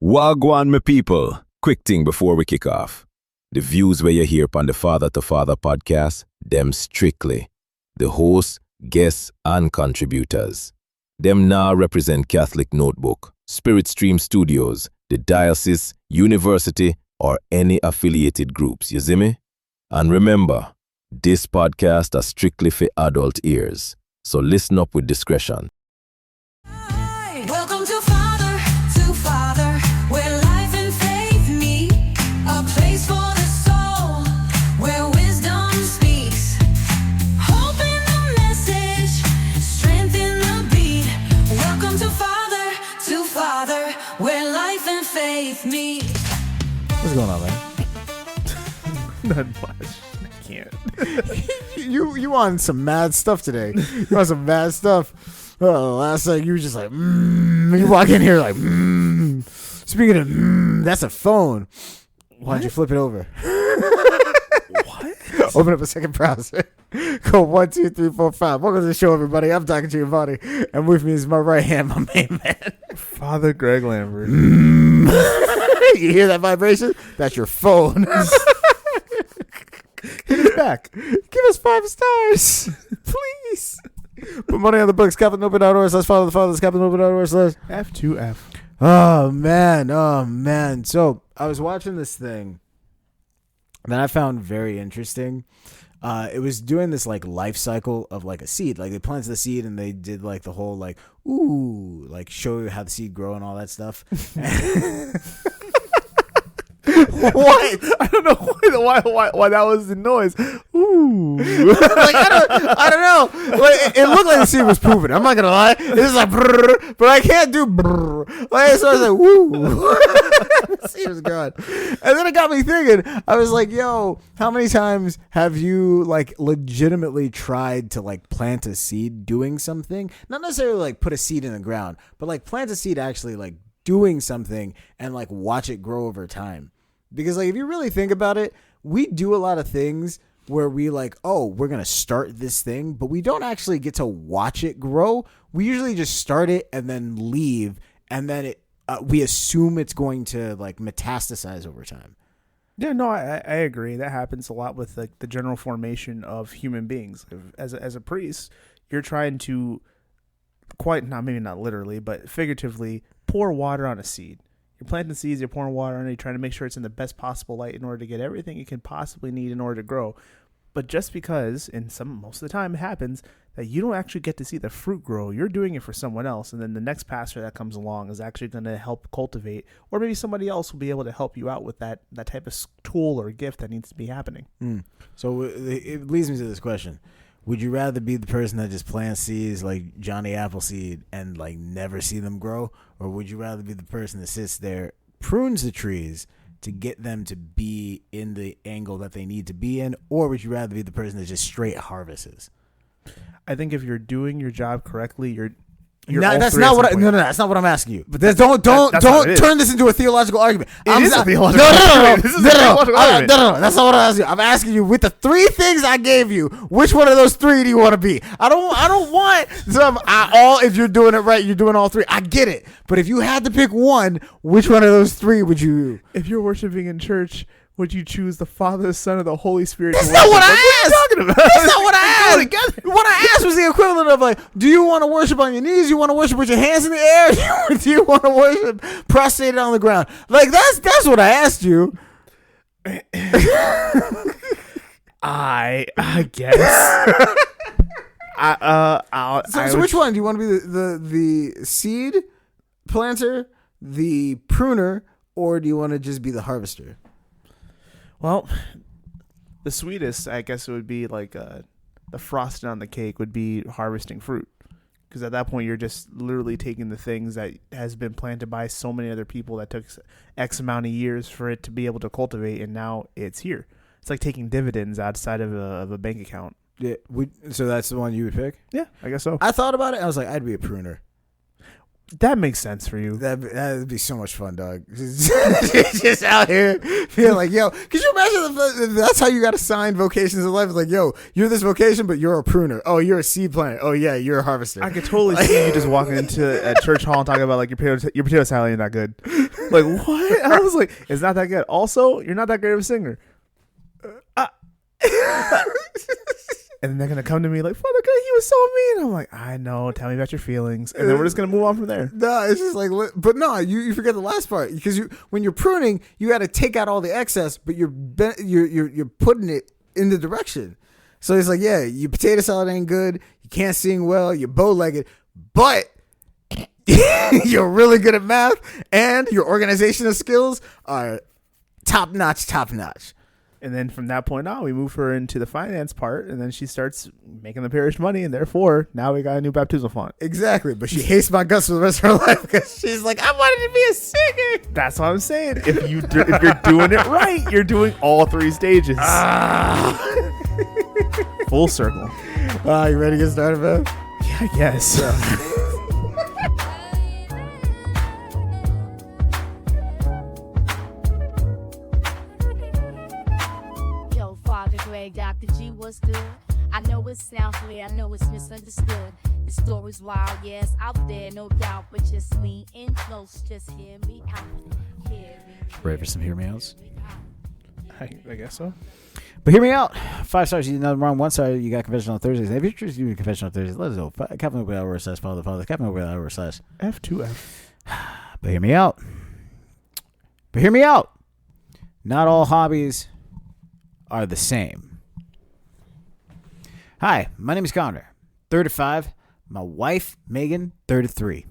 Wagwan, my people. Quick thing before we kick off. The views where you hear upon the Father to Father podcast, them strictly. The hosts, guests, and contributors. Them now represent Catholic Notebook, Spirit Stream Studios, the diocese, university, or any affiliated groups, you see me? And remember, this podcast is strictly for adult ears, so listen up with discretion. Welcome to Father, where life and faith meet. A place for the soul, where wisdom speaks. Hope in the message, strength in the beat. Welcome to Father, where life and faith meet. What's going on, man? Not much. I can't. You on some mad stuff today. You on some mad stuff. Last night you were just like, You walk in here like, Speaking of, that's a phone. Why'd you flip it over? What? Open up a second browser. Go 1, 2, 3, 4, 5. Welcome to the show, everybody. I'm talking to your body, and with me is my right hand, my main man. Father Greg Lambert. You hear that vibration? That's your phone. Hit us back. Give us 5 stars, please. Put money on the books. CatholicNoble.org. Let's follow the fathers. CatholicNoble.org. Let's. F2F. Oh man. So I was watching this thing that I found very interesting. It was doing this like life cycle of like a seed. Like they planted the seed and they did like the whole like like show you how the seed grow and all that stuff. What? I don't know why that was the noise. Ooh. Like I don't know. Like it looked like the seed was pooping. I'm not gonna lie. It's like brrr, but I can't do brrr. Like so I was like woo. The seed was gone. And then it got me thinking. I was like, yo, how many times have you like legitimately tried to like plant a seed doing something? Not necessarily like put a seed in the ground, but like plant a seed actually like doing something and like watch it grow over time. Because like if you really think about it, we do a lot of things where we like, oh, we're going to start this thing, but we don't actually get to watch it grow. We usually just start it and then leave, and then we assume it's going to like metastasize over time. Yeah, no, I agree. That happens a lot with like the general formation of human beings. As a priest, you're trying to maybe not literally, but figuratively pour water on a seed. You're planting seeds, you're pouring water on it, you're trying to make sure it's in the best possible light in order to get everything it can possibly need in order to grow. But just because, and most of the time it happens, that you don't actually get to see the fruit grow, you're doing it for someone else, and then the next pastor that comes along is actually going to help cultivate, or maybe somebody else will be able to help you out with that type of tool or gift that needs to be happening. So it leads me to this question. Would you rather be the person that just plants seeds like Johnny Appleseed and like never see them grow? Or would you rather be the person that sits there, prunes the trees to get them to be in the angle that they need to be in? Or would you rather be the person that just straight harvests? I think if you're doing your job correctly, you're that's not what that's not what I'm asking you. But don't turn this into a theological argument. It is a theological argument. This is a theological argument. No, that's not what I'm asking you. I'm asking you with the 3 things I gave you, which one of those 3 do you want to be? I don't want some if you're doing it right, you're doing all 3. I get it. But if you had to pick one, which one of those 3 would you? If you're worshiping in church, would you choose the Father, the Son, or the Holy Spirit? That's not what I asked. What are you talking about? That's not what I asked. What I asked was the equivalent of like, do you want to worship on your knees? Do you want to worship with your hands in the air? Do you want to worship prostrated on the ground? Like that's what I asked you. I guess. So which one do you want to be? The seed planter, the pruner, or do you want to just be the harvester? Well, the sweetest, I guess it would be like the frosting on the cake would be harvesting fruit. Because at that point, you're just literally taking the things that has been planted by so many other people that took X amount of years for it to be able to cultivate, and now it's here. It's like taking dividends outside of a bank account. Yeah. So that's the one you would pick? Yeah, I guess so. I thought about it. I was like, I'd be a pruner. That makes sense for you. That'd be so much fun, dog. Just out here feeling like, yo, could you imagine if that's how you got assigned vocations in life? It's like, yo, you're this vocation, but you're a pruner. Oh, you're a seed planter. Oh, yeah, you're a harvester. I could totally see you just walking into a church hall and talking about like your potato salad ain't that good. Like, what? I was like, it's not that good. Also, you're not that great of a singer. And then they're gonna come to me like, Father God, he was so mean. I'm like, I know. Tell me about your feelings, and then we're just gonna move on from there. No, it's just like, but no, you forget the last part because when you're pruning, you got to take out all the excess, but you're putting it in the direction. So it's like, yeah, your potato salad ain't good, you can't sing well, you're bow-legged, but you're really good at math, and your organizational skills are top notch. And then from that point on, we move her into the finance part, and then she starts making the parish money, and therefore now we got a new baptismal font. Exactly, but she hates my guts for the rest of her life because she's like, I wanted to be a singer. That's what I'm saying. If you're doing it right, you're doing all three stages. Full circle. You ready to get started, man? Yeah, I guess. Yo, Father Greg, Dr. G, what's good? I know it sounds weird, I know it's misunderstood. The story's wild, yes, out there, no doubt. But just lean in close, just hear me out. Ready for some Hear Me Outs? I guess so. But hear me out. 5 stars, you did nothing wrong. 1 star, you got confession on Thursdays. If you're interested in confession on Thursdays, let us know. Captain over / follow the father. Captain over / F2F. But hear me out. Not all hobbies are the same. Hi, my name is Connor, 35. My wife, Megan, 33.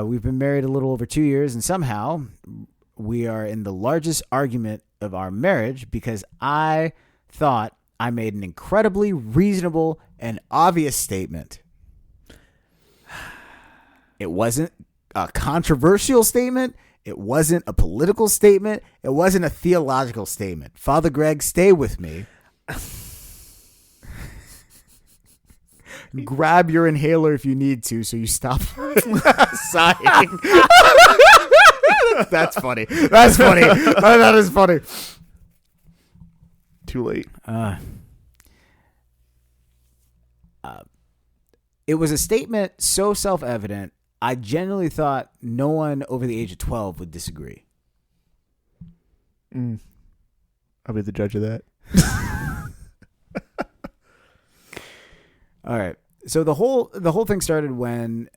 We've been married a little over 2 years, and somehow we are in the largest argument of our marriage because I thought I made an incredibly reasonable and obvious statement. It wasn't a controversial statement. It wasn't a political statement. It wasn't a theological statement. Father Greg, stay with me. Grab your inhaler if you need to so you stop sighing. That's funny. That is funny. Too late. It was a statement so self-evident, I genuinely thought no one over the age of 12 would disagree. I'll be the judge of that. All right. So the whole thing started when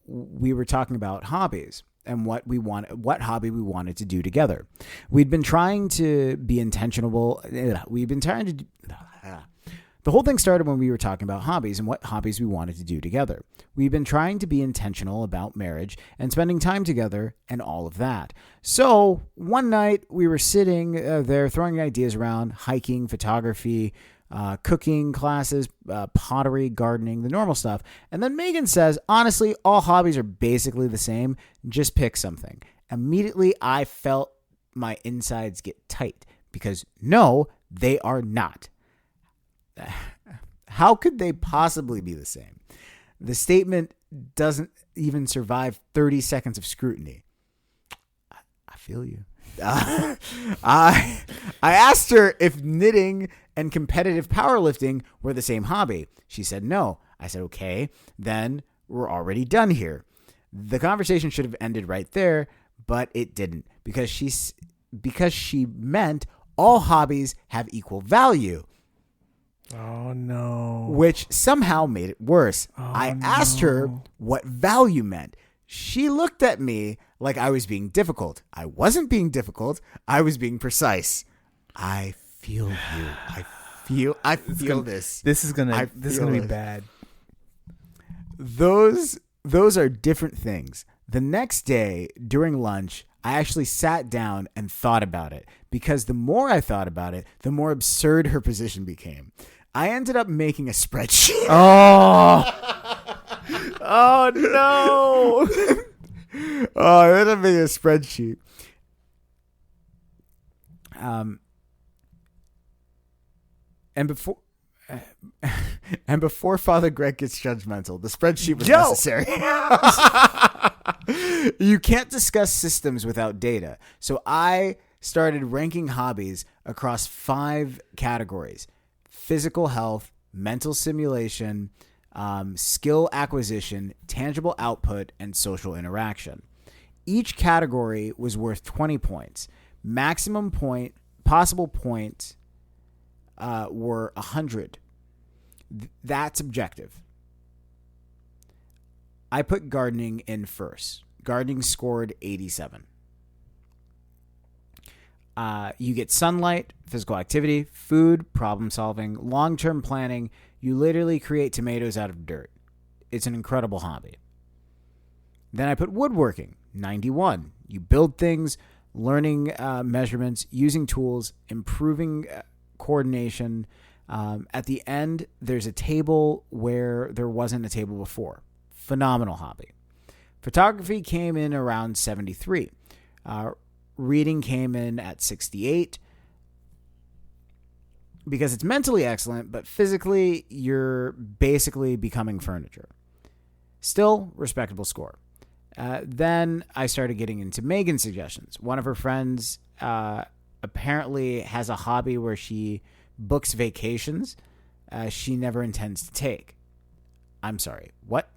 we were talking about hobbies and what hobby we wanted to do together. We'd been trying to be intentional. The whole thing started when we were talking about hobbies and what hobbies we wanted to do together. We've been trying to be intentional about marriage and spending time together and all of that. So one night we were sitting there throwing ideas around: hiking, photography, cooking classes, pottery, gardening, the normal stuff. And then Megan says, honestly, all hobbies are basically the same. Just pick something. Immediately, I felt my insides get tight because no, they are not. How could they possibly be the same? The statement doesn't even survive 30 seconds of scrutiny. I feel you. I asked her if knitting and competitive powerlifting were the same hobby. She said no. I said, okay, then we're already done here. The conversation should have ended right there, but it didn't because she meant all hobbies have equal value. Oh, no. Which somehow made it worse. I asked her what value meant. She looked at me like I was being difficult. I wasn't being difficult. I was being precise. I feel you. I feel this. This is gonna be bad. Those are different things. The next day during lunch, I actually sat down and thought about it because the more I thought about it, the more absurd her position became. I ended up making a spreadsheet. Oh no. I ended up making a spreadsheet. And before Father Greg gets judgmental, the spreadsheet was necessary. You can't discuss systems without data. So I started ranking hobbies across 5 categories: physical health, mental simulation, skill acquisition, tangible output, and social interaction. Each category was worth 20 points. Maximum point, possible points were 100. That's objective. I put gardening in first. Gardening scored 87. You get sunlight, physical activity, food, problem solving, long-term planning. You literally create tomatoes out of dirt. It's an incredible hobby. Then I put woodworking, 91. You build things, learning measurements, using tools, improving coordination. At the end, there's a table where there wasn't a table before. Phenomenal hobby. Photography came in around 73. Reading came in at 68. Because it's mentally excellent, but physically, you're basically becoming furniture. Still, respectable score. Then I started getting into Megan's suggestions. One of her friends apparently has a hobby where she books vacations she never intends to take. I'm sorry, what?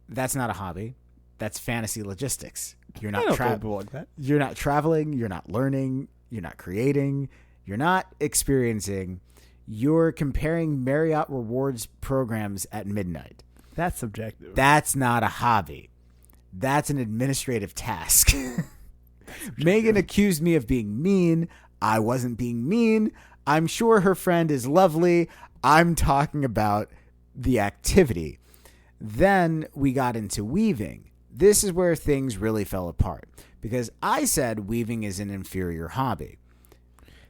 That's not a hobby. That's fantasy logistics. You're not like that. You're not traveling. You're not learning. You're not creating. You're not experiencing. You're comparing Marriott rewards programs at midnight. That's subjective. That's not a hobby. That's an administrative task. Megan accused me of being mean. I wasn't being mean. I'm sure her friend is lovely. I'm talking about the activity. Then we got into weaving. This is where things really fell apart because I said weaving is an inferior hobby.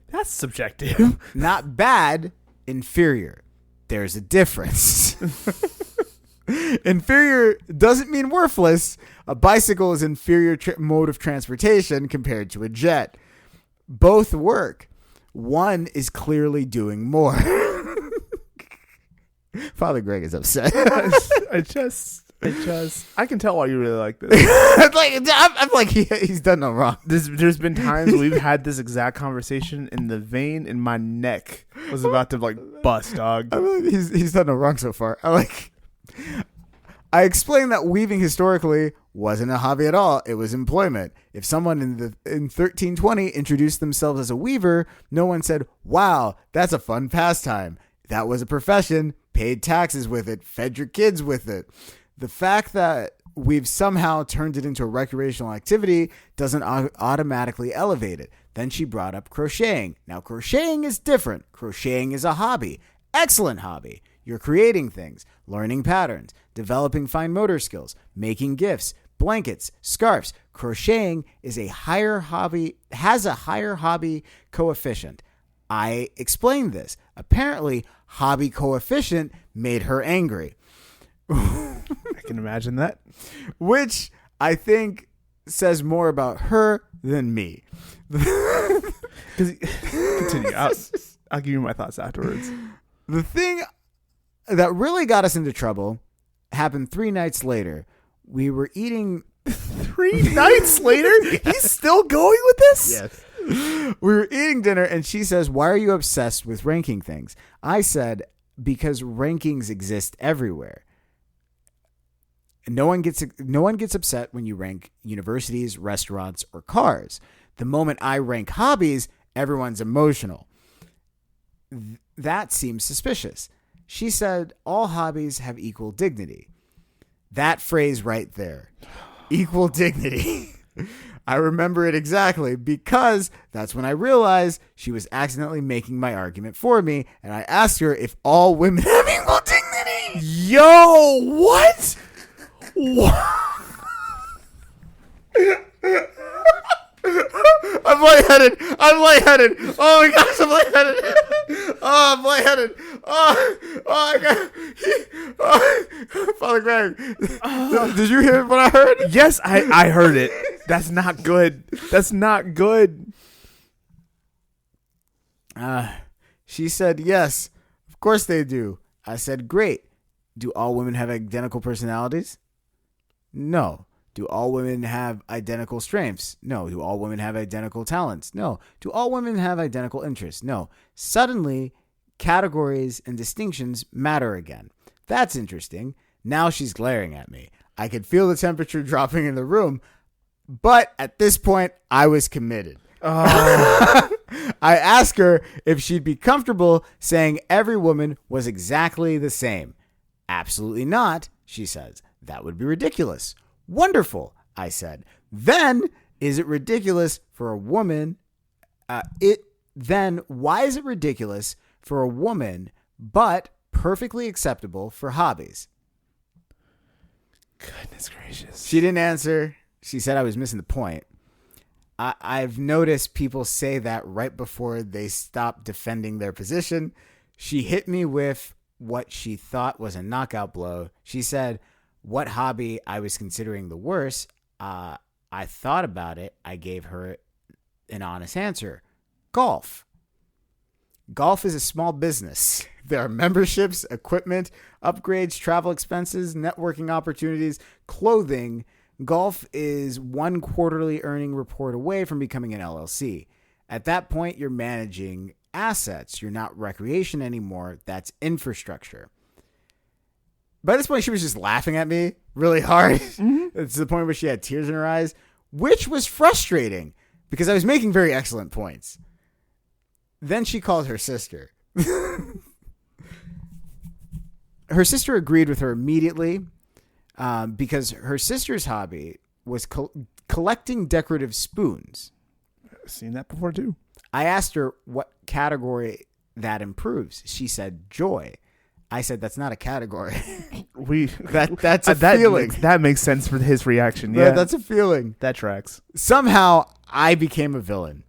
That's subjective. Not bad, inferior. There's a difference. Inferior doesn't mean worthless. A bicycle is inferior mode of transportation compared to a jet. Both work. One is clearly doing more. Father Greg is upset. I can tell why you really like this. I'm like he's done no wrong. There's been times we've had this exact conversation, and the vein in my neck was about to like bust, dog. I'm like, he's done no wrong so far. I explained that weaving historically wasn't a hobby at all. It was employment. If someone in 1320 introduced themselves as a weaver, no one said, "Wow, that's a fun pastime." That was a profession, paid taxes with it, fed your kids with it. The fact that we've somehow turned it into a recreational activity doesn't automatically elevate it. Then she brought up crocheting. Now, crocheting is different. Crocheting is a hobby. Excellent hobby. You're creating things, learning patterns, developing fine motor skills, making gifts, blankets, scarves. Crocheting is a higher hobby, has a higher hobby coefficient. I explained this. Apparently, hobby coefficient made her angry. I can imagine that. Which I think says more about her than me. Continue. I'll give you my thoughts afterwards. The thing that really got us into trouble happened 3 nights later. We were eating 3 nights later? He's still going with this? Yes. We were eating dinner and she says, "Why are you obsessed with ranking things?" I said, "Because rankings exist everywhere. No one gets upset when you rank universities, restaurants, or cars. The moment I rank hobbies, everyone's emotional. That seems suspicious." She said, "All hobbies have equal dignity." That phrase right there. Equal dignity. I remember it exactly because that's when I realized she was accidentally making my argument for me, and I asked her if all women have equal dignity. Yo, what? I'm lightheaded. Oh my gosh, I'm lightheaded. Oh, I'm lightheaded. Oh my God. Father Greg, did you hear what I heard? Yes, I heard it. That's not good. That's not good. She said, "Yes, of course they do." I said, "Great. Do all women have identical personalities?" No. Do all women have identical strengths? No. Do all women have identical talents? No. Do all women have identical interests? No. Suddenly, categories and distinctions matter again. That's interesting. Now she's glaring at me. I could feel the temperature dropping in the room, but at this point, I was committed. I asked her if she'd be comfortable saying every woman was exactly the same. Absolutely not, she says. That would be ridiculous. Wonderful, I said. Then, is it ridiculous for a woman? Then why is it ridiculous for a woman, but perfectly acceptable for hobbies? Goodness gracious. She didn't answer. She said I was missing the point. I've noticed people say that right before they stop defending their position. She hit me with what she thought was a knockout blow. She said what hobby I was considering the worst. I thought about it. I gave her an honest answer. Golf. Golf is a small business. There are memberships, equipment, upgrades, travel expenses, networking opportunities, clothing. Golf is one quarterly earning report away from becoming an LLC. At that point, you're managing assets. You're not recreation anymore. That's infrastructure. By this point, she was just laughing at me really hard. It's the point where she had tears in her eyes, which was frustrating because I was making very excellent points. Then she called her sister. Her sister agreed with her immediately because her sister's hobby was collecting decorative spoons. I've seen that before too. I asked her what category that improves. She said joy. I said that's not a category. That's a feeling. That makes sense for his reaction. Yeah, That's a feeling. that tracks. Somehow I became a villain.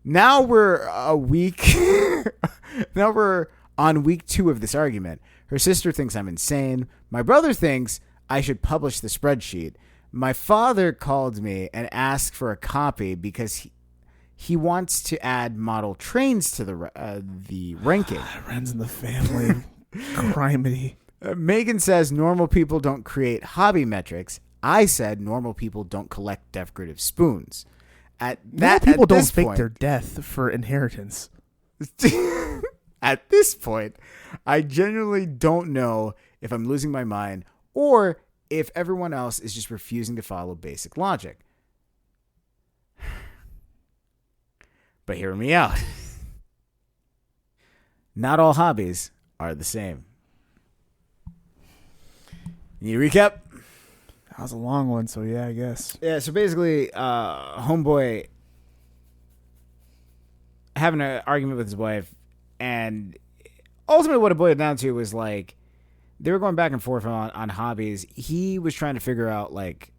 Now we're a week. Now we're on week 2 of this argument. Her sister thinks I'm insane. My brother thinks I should publish the spreadsheet. My father called me and asked for a copy because he wants to add model trains to the ranking. Runs in the family. Criminy. Megan says normal people don't create hobby metrics. I said normal people don't collect decorative spoons. People don't this fake point- their death for inheritance. At this point, I genuinely don't know if I'm losing my mind or if everyone else is just refusing to follow basic logic. But hear me out. Not all hobbies are the same. Need a recap? That was a long one, so yeah, I guess. Yeah, so basically, homeboy having an argument with his wife, and ultimately what it boiled down to was like they were going back and forth on hobbies. He was trying to figure out like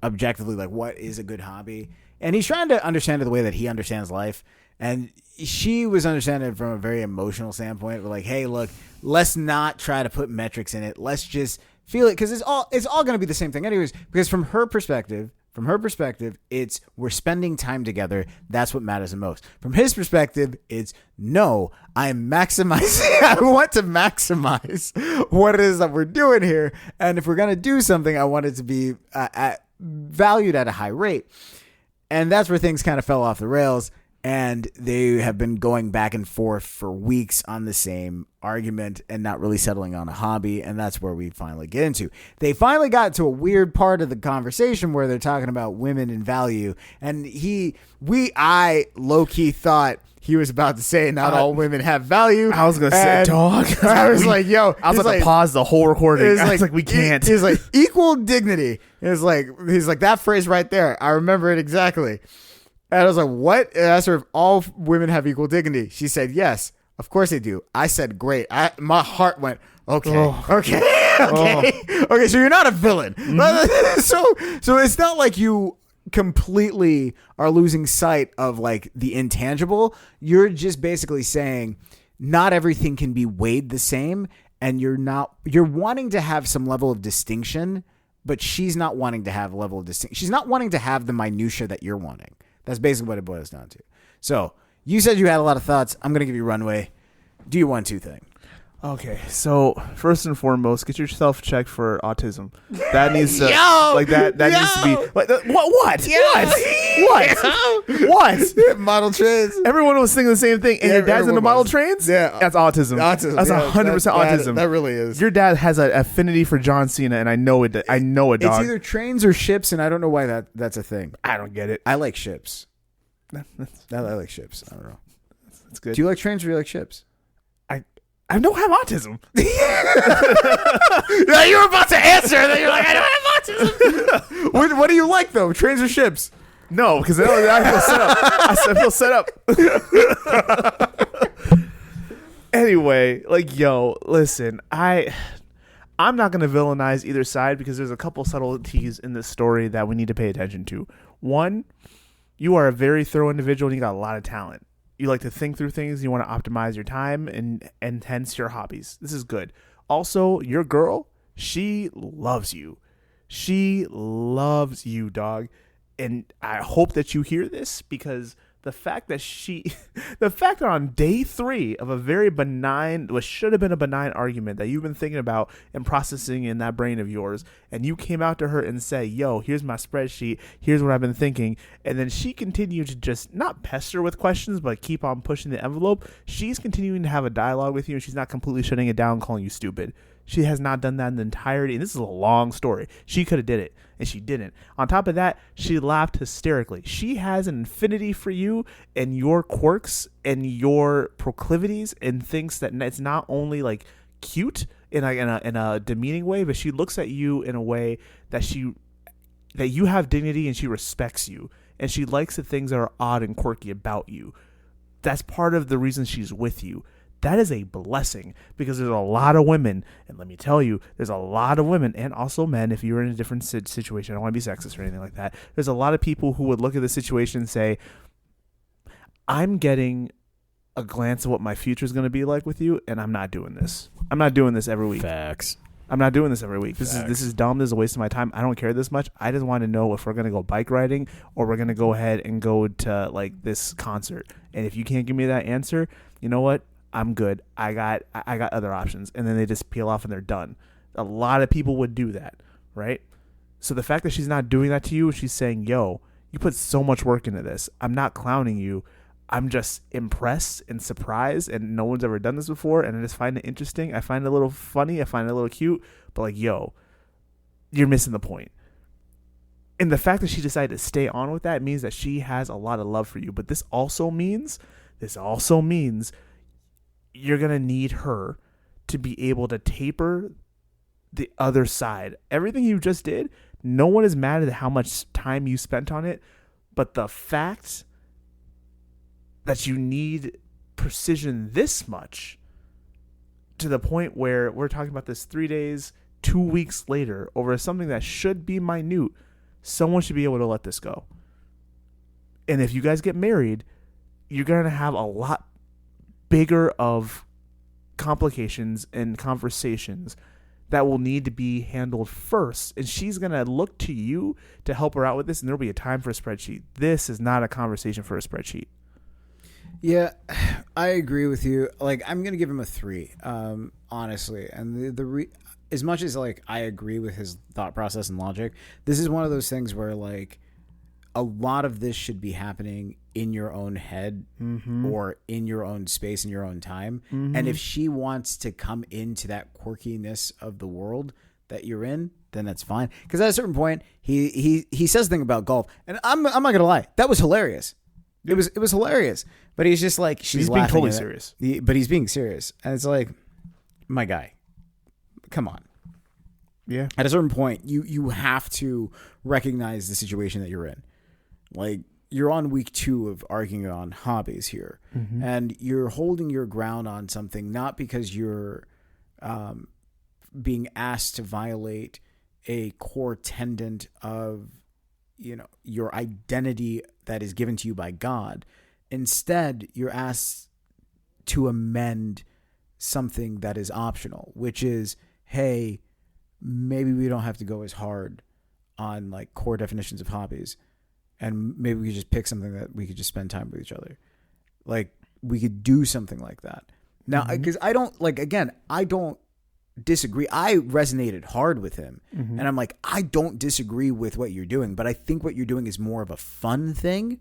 objectively like what is a good hobby, and he's trying to understand it the way that he understands life, and she was understanding it from a very emotional standpoint. We're like, hey, look, let's not try to put metrics in it. Let's just feel it because it's all going to be the same thing anyways. Because from her perspective, it's we're spending time together. That's what matters the most. From his perspective, it's no, I'm maximizing. I want to maximize what it is that we're doing here. And if we're going to do something, I want it to be valued at a high rate. And that's where things kind of fell off the rails. And they have been going back and forth for weeks on the same argument and not really settling on a hobby. And that's where we finally get into. They finally got to a weird part of the conversation where they're talking about women and value. And I low-key thought he was about to say not all women have value. I was going to say, dog. I was like, yo. I was about to pause the whole recording. I was like, we can't. He's like, equal dignity. He's like, that phrase right there. I remember it exactly. And I was like, what? And I asked her if all women have equal dignity. She said, yes, of course they do. I said, great. My heart went, okay. Okay, so you're not a villain. So it's not like you completely are losing sight of like the intangible. You're just basically saying not everything can be weighed the same. And you're wanting to have some level of distinction, but she's not wanting to have a level of distinction. She's not wanting to have the minutia that you're wanting. That's basically what it boils down to. So you said you had a lot of thoughts. I'm going to give you runway. Do your 1-2 thing. Okay, so first and foremost, get yourself checked for autism. That needs to Yo! like that. That needs to be like what? Yo! What? What? Model trains. Everyone was thinking the same thing, and Yeah, your dad's into everyone model was. trains. Yeah. That's autism. Autism. That's yeah, 100% autism. That really is. Your dad has an affinity for John Cena, and I know it. I know it, It's dog. either trains or ships, and I don't know why that's a thing. I don't get it. I like ships. I like ships. I don't know. That's good. Do you like trains or do you like ships? I don't have autism. You were about to answer, and then you're like, I don't have autism. what do you like though? Trains or ships? No, because I feel set up. I feel set up. Anyway, like, yo, listen, I'm not going to villainize either side because there's a couple subtleties in this story that we need to pay attention to. One, you are a very thorough individual and you got a lot of talent. You like to think through things. You want to optimize your time and hence your hobbies. This is good. Also, your girl, she loves you. She loves you, dog. And I hope that you hear this because the fact that on day 3 of a very benign, what should have been a benign argument that you've been thinking about and processing in that brain of yours, and you came out to her and say, yo, here's my spreadsheet, here's what I've been thinking, and then she continued to just not pester with questions, but keep on pushing the envelope. She's continuing to have a dialogue with you, and she's not completely shutting it down, calling you stupid. She has not done that in the entirety, and this is a long story. She could have did it, and she didn't. On top of that, she laughed hysterically. She has an infinity for you and your quirks and your proclivities, and thinks that it's not only like cute in a demeaning way, but she looks at you in a way that you have dignity and she respects you, and she likes the things that are odd and quirky about you. That's part of the reason she's with you. That is a blessing because there's a lot of women, and let me tell you, there's a lot of women and also men, if you're in a different situation, I don't want to be sexist or anything like that, there's a lot of people who would look at the situation and say, I'm getting a glance of what my future is going to be like with you, and I'm not doing this. I'm not doing this every week. Facts. I'm not doing this every week. This is dumb. This is a waste of my time. I don't care this much. I just want to know if we're going to go bike riding or we're going to go ahead and go to like this concert. And if you can't give me that answer, you know what? I'm good. I got other options. And then they just peel off and they're done. A lot of people would do that, right? So the fact that she's not doing that to you, she's saying, yo, you put so much work into this. I'm not clowning you. I'm just impressed and surprised, and no one's ever done this before, and I just find it interesting. I find it a little funny. I find it a little cute, but like, yo, you're missing the point. And the fact that she decided to stay on with that means that she has a lot of love for you. But this also means you're going to need her to be able to taper the other side. Everything you just did, no one is mad at how much time you spent on it, but the fact that you need precision this much to the point where we're talking about this 3 days, 2 weeks later over something that should be minute, someone should be able to let this go. And if you guys get married, you're going to have a lot bigger of complications and conversations that will need to be handled first. And she's going to look to you to help her out with this, and there'll be a time for a spreadsheet. This is not a conversation for a spreadsheet. Yeah, I agree with you. Like, I'm gonna give him a 3, honestly. And as much as like I agree with his thought process and logic, this is one of those things where like a lot of this should be happening in your own head or in your own space in your own time. And if she wants to come into that quirkiness of the world that you're in, then that's fine. Because at a certain point, he says a thing about golf, and I'm not gonna lie, that was hilarious. It was hilarious, but he's just like he's being totally serious. But he's being serious, and it's like, my guy, come on. Yeah. At a certain point, you have to recognize the situation that you're in. Like, you're on week 2 of arguing on hobbies here, and you're holding your ground on something not because you're being asked to violate a core tenet of your identity that is given to you by God. Instead, you're asked to amend something that is optional, which is, hey, maybe we don't have to go as hard on like core definitions of hobbies, and maybe we could just pick something that we could just spend time with each other. Like, we could do something like that. Now, because I don't disagree. I resonated hard with him. And I'm like, I don't disagree with what you're doing, but I think what you're doing is more of a fun thing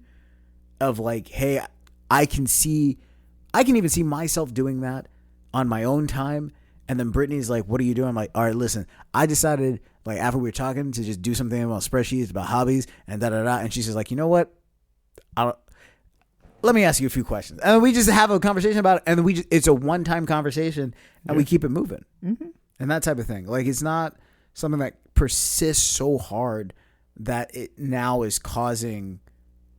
of like, hey, I can even see myself doing that on my own time. And then Brittany's like, what are you doing? I'm like, all right, listen, I decided like after we were talking to just do something about spreadsheets, about hobbies and da-da-da. And she's just like, you know what? Let me ask you a few questions. And we just have a conversation about it. And then it's a one-time conversation and we keep it moving. And that type of thing. Like, it's not something that persists so hard that it now is causing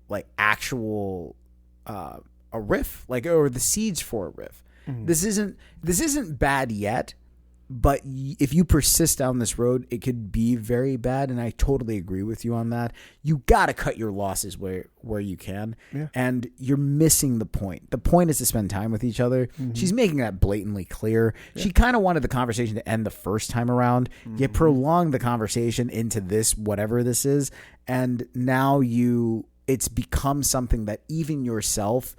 like actual, a riff, like, or the seeds for a riff. This isn't bad yet, but if you persist down this road, it could be very bad. And I totally agree with you on that. You got to cut your losses where you can. Yeah. And you're missing the point. The point is to spend time with each other. She's making that blatantly clear. Yeah. She kind of wanted the conversation to end the first time around. You prolonged the conversation into this, whatever this is. And now it's become something that even yourself,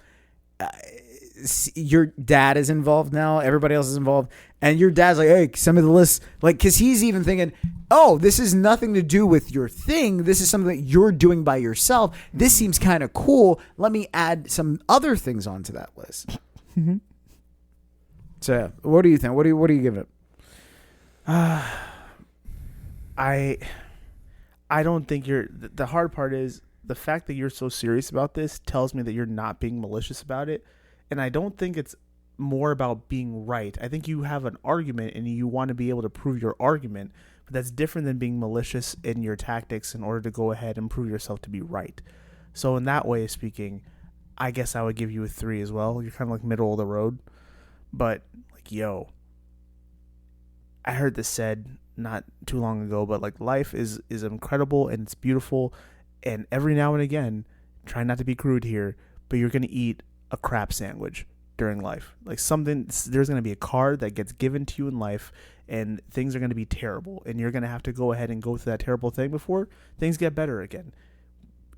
your dad is involved now. Everybody else is involved. And your dad's like, hey, some of the lists, like, because he's even thinking, oh, this is nothing to do with your thing. This is something that you're doing by yourself. This seems kind of cool. Let me add some other things onto that list. So, yeah, what do you think? What do you give it? I don't think the hard part is the fact that you're so serious about this tells me that you're not being malicious about it. And I don't think it's more about being right. I think you have an argument and you want to be able to prove your argument, but that's different than being malicious in your tactics in order to go ahead and prove yourself to be right. So in that way of speaking, I guess I would give you a 3 as well. You're kind of like middle of the road. But like, yo, I heard this said not too long ago, but like life is incredible and it's beautiful. And every now and again, try not to be crude here, but you're going to eat a crap sandwich during life. Like there's going to be a card that gets given to you in life and things are going to be terrible. And you're going to have to go ahead and go through that terrible thing before things get better again.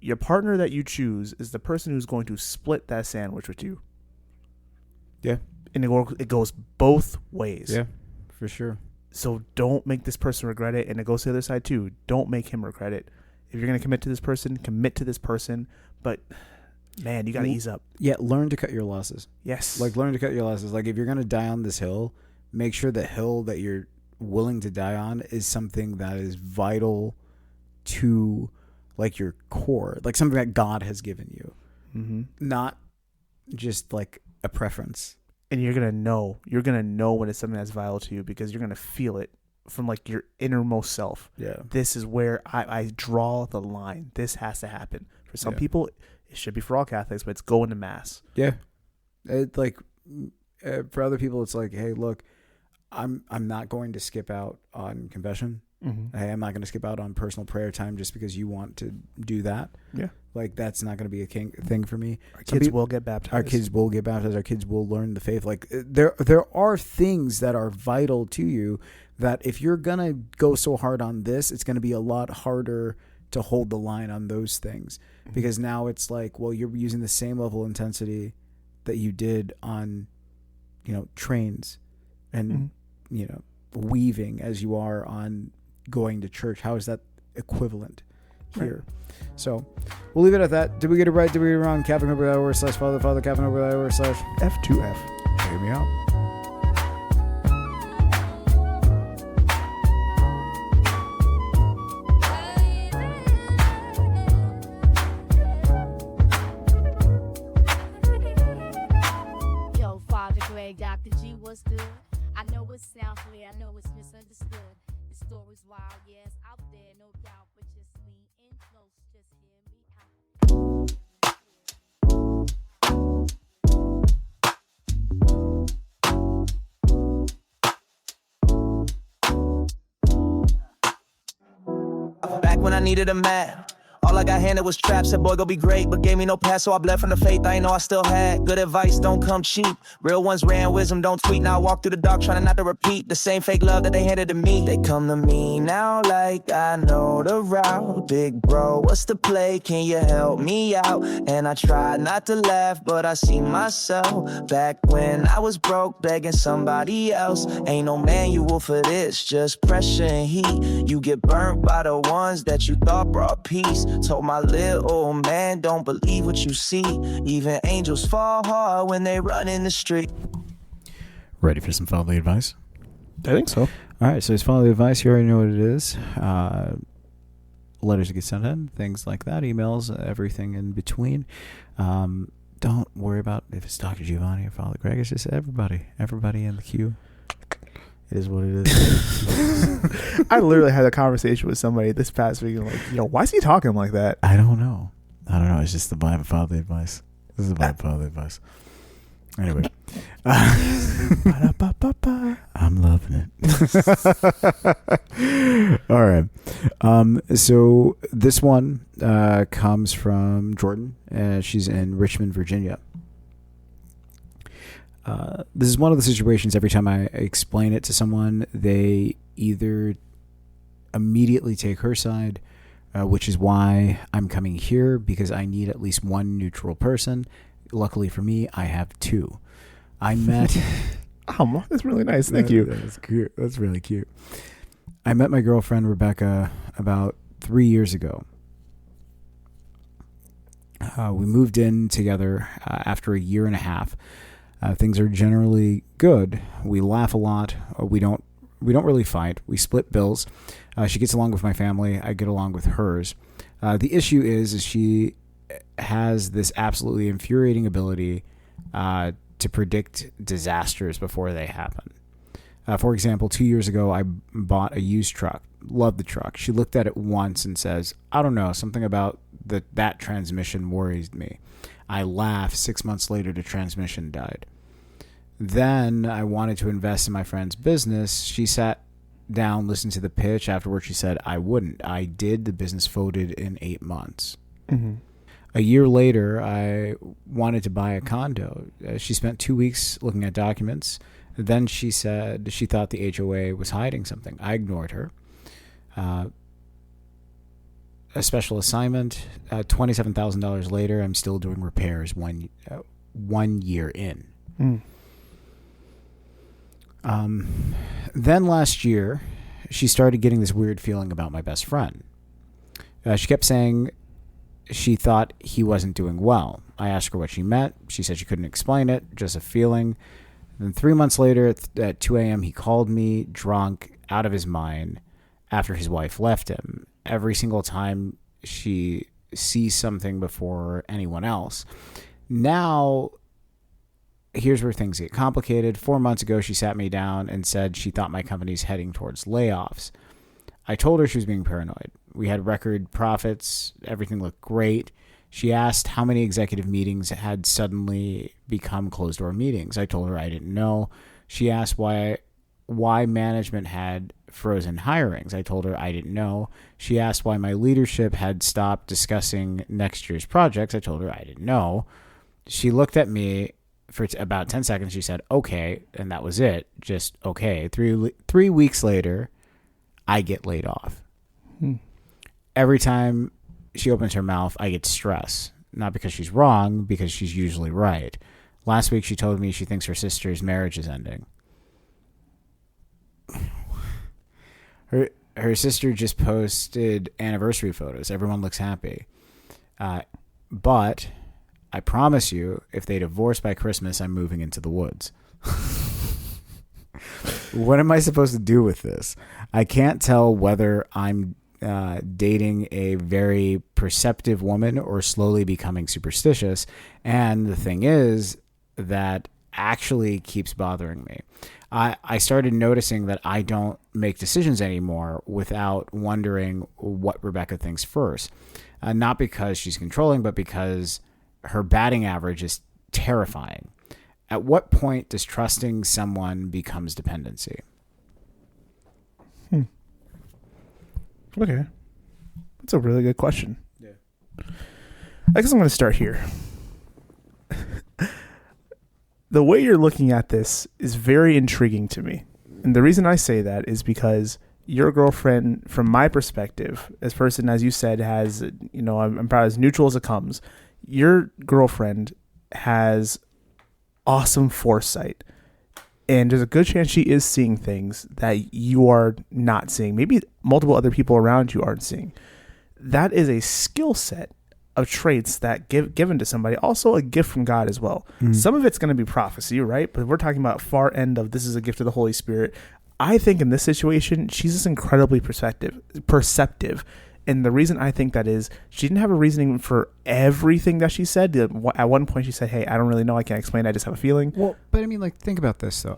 Your partner that you choose is the person who's going to split that sandwich with you. Yeah. And it goes both ways. Yeah, for sure. So don't make this person regret it. And it goes to the other side too. Don't make him regret it. If you're going to commit to this person, commit to this person. But man, you got to ease up. Yeah, learn to cut your losses. Yes. Like, learn to cut your losses. Like, if you're going to die on this hill, make sure the hill that you're willing to die on is something that is vital to, like, your core. Like, something that God has given you. Not just, like, a preference. And you're going to know. You're going to know when it's something that's vital to you because you're going to feel it from, like, your innermost self. Yeah. This is where I draw the line. This has to happen. For some people, it should be for all Catholics, but it's going to mass. Yeah. Like, for other people, it's like, hey, look, I'm not going to skip out on confession. Hey, I'm not going to skip out on personal prayer time just because you want to do that. Yeah. Like, that's not going to be a thing for me. Our kids will get baptized. Our kids will get baptized. Our kids will learn the faith. Like, there are things that are vital to you that if you're going to go so hard on this, it's going to be a lot harder to hold the line on those things because now it's like, well, you're using the same level of intensity that you did on, trains and, weaving as you are on going to church. How is that equivalent here? Right. So we'll leave it at that. Did we get it right? Did we get it wrong? CatholicNoble.org/father, CatholicNoble.org/F2F. Hear me out. Dr. G, what's good? I know it sounds clear, I know it's misunderstood. The story's wild, yes, out there, no doubt, but just lean in close, just hear me Back when I needed a man, All I got handed was traps. Said, boy, go be great, but gave me no pass, so I bled from the faith I ain't know I still had. Good advice don't come cheap. Real ones ran wisdom, don't tweet. Now I walk through the dark trying not to repeat the same fake love that they handed to me. They come to me now like I know the route. Big bro, what's the play? Can you help me out? And I try not to laugh, but I see myself back when I was broke, begging somebody else. Ain't no manual for this, just pressure and heat. You get burnt by the ones that you thought brought peace. Told my little man, don't believe what you see. Even angels fall hard when they run in the street. Ready for some fatherly advice? I think so. All right, so it's fatherly advice. You already know what it is. Letters that get sent in, things like that, emails, everything in between. Don't worry about if it's Dr. Giovanni or Father Greg. It's just everybody in the queue. It is what it is. I literally had a conversation with somebody this past week. And like, why is he talking like that? I don't know. It's just the vibe of fatherly advice. This is the vibe of fatherly advice. Anyway. I'm loving it. All right. So this one comes from Jordan. She's in Richmond, Virginia. This is one of the situations every time I explain it to someone, they either immediately take her side, which is why I'm coming here, because I need at least one neutral person. Luckily for me, I have two. I met... Oh, that's really nice. Thank you. That's cute. That's really cute. I met my girlfriend, Rebecca, about 3 years ago. We moved in together after a year and a half. Things are generally good. We laugh a lot. We don't really fight. We split bills. She gets along with my family. I get along with hers. The issue is she has this absolutely infuriating ability to predict disasters before they happen. For example, 2 years ago, I bought a used truck. Loved the truck. She looked at it once and says, I don't know, something about that transmission worries me. I laughed. 6 months later, the transmission died. Then I wanted to invest in my friend's business. She sat down, listened to the pitch. Afterwards, she said, I wouldn't. I did. The business folded in 8 months. Mm-hmm. A year later, I wanted to buy a condo. She spent 2 weeks looking at documents. Then she said she thought the HOA was hiding something. I ignored her. A special assignment. $27,000 later, I'm still doing repairs 1 year in. Then last year, she started getting this weird feeling about my best friend. She kept saying she thought he wasn't doing well. I asked her what she meant. She said she couldn't explain it, just a feeling. Then 3 months later, at 2 a.m., he called me drunk, out of his mind, after his wife left him. Every single time she sees something before anyone else. Now, here's where things get complicated. 4 months ago, she sat me down and said she thought my company's heading towards layoffs. I told her she was being paranoid. We had record profits. Everything looked great. She asked how many executive meetings had suddenly become closed-door meetings. I told her I didn't know. She asked why management had frozen hirings. I told her I didn't know. She asked why my leadership had stopped discussing next year's projects. I told her I didn't know. She looked at me for about 10 seconds. She said, okay, and that was it. Just okay. Three weeks later, I get laid off. Every time she opens her mouth, I get stress. Not because she's wrong, because she's usually right. Last week, she told me she thinks her sister's marriage is ending. Her sister just posted anniversary photos. Everyone looks happy. But I promise you, if they divorce by Christmas, I'm moving into the woods. What am I supposed to do with this? I can't tell whether I'm dating a very perceptive woman or slowly becoming superstitious. And the thing is that actually keeps bothering me. I started noticing that I don't make decisions anymore without wondering what Rebecca thinks first. Not because she's controlling, but because her batting average is terrifying. At what point does trusting someone becomes dependency? Okay. That's a really good question. Yeah. I guess I'm going to start here. The way you're looking at this is very intriguing to me. And the reason I say that is because your girlfriend, from my perspective, as person, as you said, has, I'm probably as neutral as it comes. Your girlfriend has awesome foresight. And there's a good chance she is seeing things that you are not seeing. Maybe multiple other people around you aren't seeing. That is a skill set of traits that given to somebody, also a gift from God as well. Some of it's going to be prophecy, right? But we're talking about far end of this is a gift of the Holy Spirit. I think in this situation, she's just incredibly perceptive. And the reason I think that is she didn't have a reasoning for everything that she said. At one point she said, hey, I don't really know. I can't explain. I just have a feeling. Well, but I mean, like, think about this, though.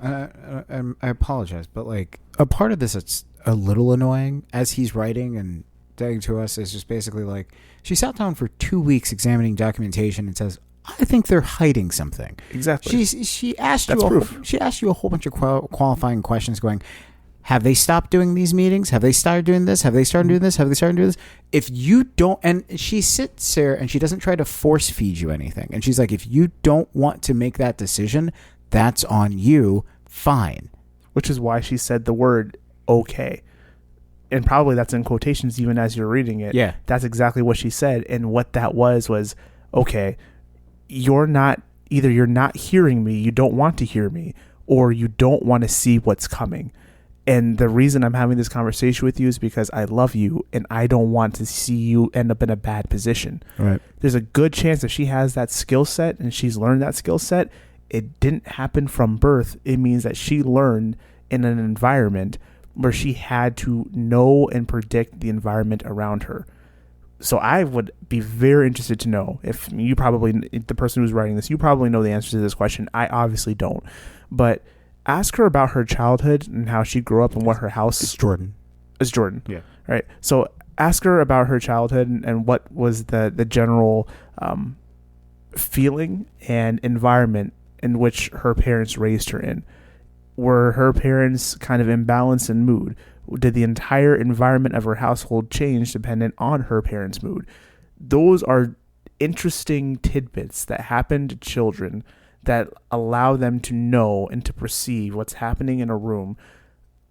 I apologize, but, like, a part of this that's a little annoying as he's writing and saying to us is just basically like, she sat down for 2 weeks examining documentation and says, I think they're hiding something. Exactly. She asked That's you proof. She asked you a whole bunch of qualifying questions going, have they stopped doing these meetings? Have they started doing this? Have they started doing this? Have they started doing this? If you don't, and she sits there and she doesn't try to force feed you anything. And she's like, if you don't want to make that decision, that's on you. Fine. Which is why she said the word okay. And probably that's in quotations even as you're reading it. Yeah. That's exactly what she said. And what that was, okay, you're not hearing me, you don't want to hear me, or you don't want to see what's coming. And the reason I'm having this conversation with you is because I love you and I don't want to see you end up in a bad position. Right. There's a good chance if she has that skill set and she's learned that skill set, it didn't happen from birth. It means that she learned in an environment where she had to know and predict the environment around her. So I would be very interested to know if you probably, the person who's writing this, you probably know the answer to this question. I obviously don't. But ask her about her childhood and how she grew up and what her house... It's Jordan. It's Jordan. Yeah. Right. So ask her about her childhood and what was the general feeling and environment in which her parents raised her in. Were her parents kind of imbalanced in mood? Did the entire environment of her household change dependent on her parents' mood? Those are interesting tidbits that happen to children that allow them to know and to perceive what's happening in a room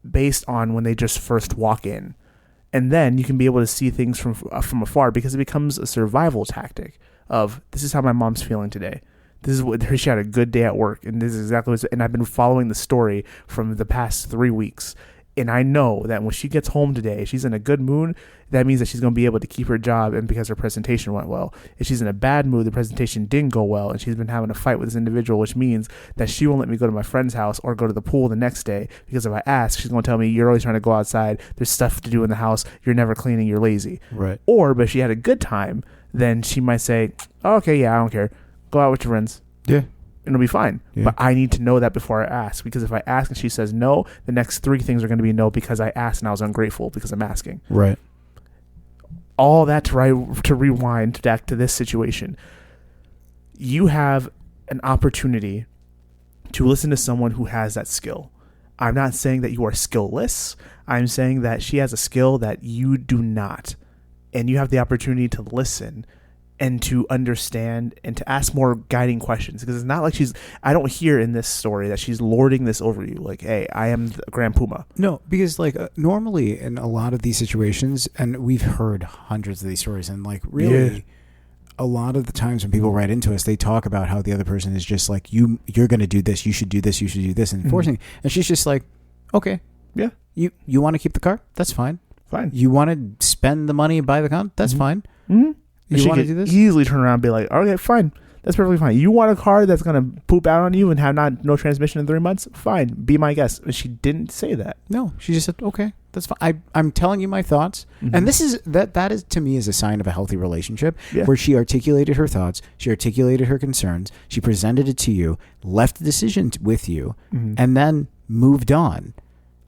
based on when they just first walk in. And then you can be able to see things from afar because it becomes a survival tactic of, this is how my mom's feeling today. This is what she had a good day at work, and this is exactly what. And I've been following the story from the past 3 weeks, and I know that when she gets home today, if she's in a good mood, that means that she's going to be able to keep her job, and because her presentation went well. If she's in a bad mood, the presentation didn't go well, and she's been having a fight with this individual, which means that she won't let me go to my friend's house or go to the pool the next day because if I ask, she's going to tell me, "You're always trying to go outside. There's stuff to do in the house. You're never cleaning. You're lazy." Right. Or, but if she had a good time, then she might say, "Oh, okay, yeah, I don't care. Go out with your friends." Yeah. It'll be fine. Yeah. But I need to know that before I ask, because if I ask and she says no, the next 3 things are going to be no because I asked and I was ungrateful because I'm asking. Right. All that to rewind back to this situation. You have an opportunity to listen to someone who has that skill. I'm not saying that you are skillless. I'm saying that she has a skill that you do not. And you have the opportunity to listen and to understand and to ask more guiding questions, because it's not like I don't hear in this story that she's lording this over you. Like, hey, I am the Grand Puma. No, because like normally in a lot of these situations, and we've heard hundreds of these stories, and like really a lot of the times when people write into us, they talk about how the other person is just like, you're going to do this, you should do this, you should do this, and forcing, and she's just like, okay, Yeah, you want to keep the car? That's fine. fine. You want to spend the money and buy the car? That's fine. Mm-hmm. You She want to could do this? easily turn around and be like, okay, fine. That's perfectly fine. You want a car that's going to poop out on you and have no transmission in 3 months? Fine. Be my guest. And she didn't say that. No, she just said, okay, that's fine. I'm telling you my thoughts. Mhm. And this is, that is to me is a sign of a healthy relationship Yeah. where she articulated her thoughts. She articulated her concerns. She presented it to you, left the decision with you, Mhm. and then moved on.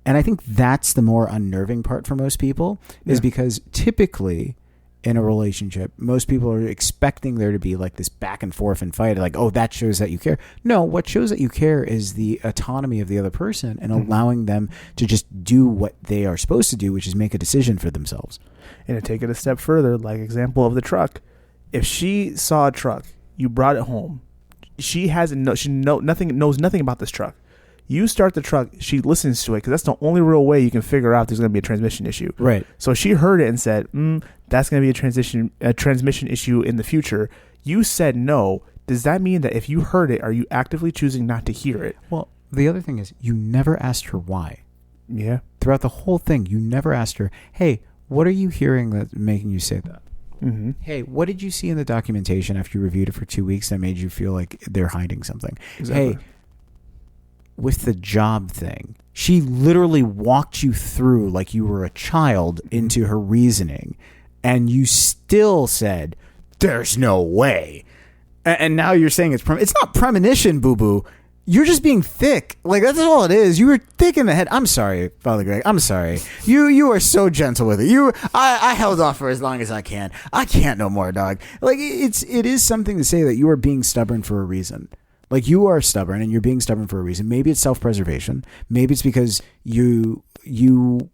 And I think that's the more unnerving part for most people is Yeah. because typically in a relationship, most people are expecting there to be like this back and forth and fight. Like, oh, that shows that you care. No, what shows that you care is the autonomy of the other person and allowing them to just do what they are supposed to do, which is make a decision for themselves. And to take it a step further, like example of the truck, if she saw a truck, you brought it home. She knows nothing about this truck. You start the truck, she listens to it because that's the only real way you can figure out there's going to be a transmission issue. Right. So she heard it and said, "That's going to be a transmission issue in the future." You said no. Does that mean that if you heard it, are you actively choosing not to hear it? Well, the other thing is you never asked her why. Yeah. Throughout the whole thing, you never asked her, "Hey, what are you hearing that's making you say that?" Mm-hmm. Hey, what did you see in the documentation after you reviewed it for 2 weeks that made you feel like they're hiding something? Exactly. Hey, with the job thing, she literally walked you through like you were a child into her reasoning, and you still said, "There's no way." And now you're saying it's not premonition, boo-boo. You're just being thick. Like, that's all it is. You were thick in the head. I'm sorry, Father Greg. I'm sorry. You are so gentle with it. I held off for as long as I can. I can't no more, dog. Like, it is something to say that you are being stubborn for a reason. Like, you are stubborn and you're being stubborn for a reason. Maybe it's self-preservation. Maybe it's because you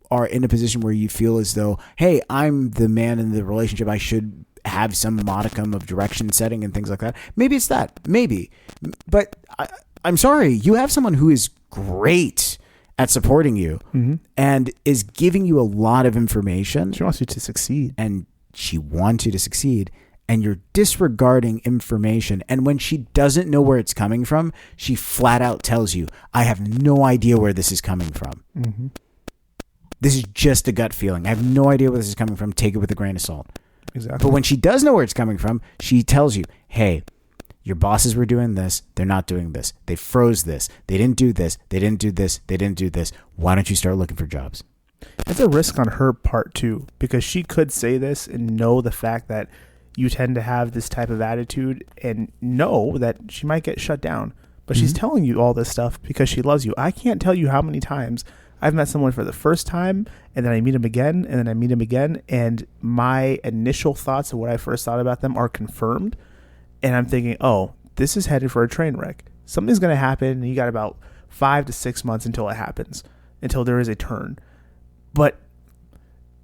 are in a position where you feel as though, hey, I'm the man in the relationship. I should have some modicum of direction setting and things like that. Maybe it's that. Maybe. But I'm sorry. You have someone who is great at supporting you and is giving you a lot of information. She wants you to succeed. And she wants you to succeed. And you're disregarding information. And when she doesn't know where it's coming from, she flat out tells you, "I have no idea where this is coming from. Mm-hmm. This is just a gut feeling. I have no idea where this is coming from. Take it with a grain of salt." Exactly. But when she does know where it's coming from, she tells you, "Hey, your bosses were doing this. They're not doing this. They froze this. They didn't do this. They didn't do this. They didn't do this. Why don't you start looking for jobs?" It's a risk on her part too, because she could say this and know the fact that you tend to have this type of attitude and know that she might get shut down. But she's telling you all this stuff because she loves you. I can't tell you how many times I've met someone for the first time and then I meet him again and then I meet him again, and my initial thoughts of what I first thought about them are confirmed. And I'm thinking, oh, this is headed for a train wreck. Something's going to happen, and you got about 5 to 6 months until it happens, until there is a turn. But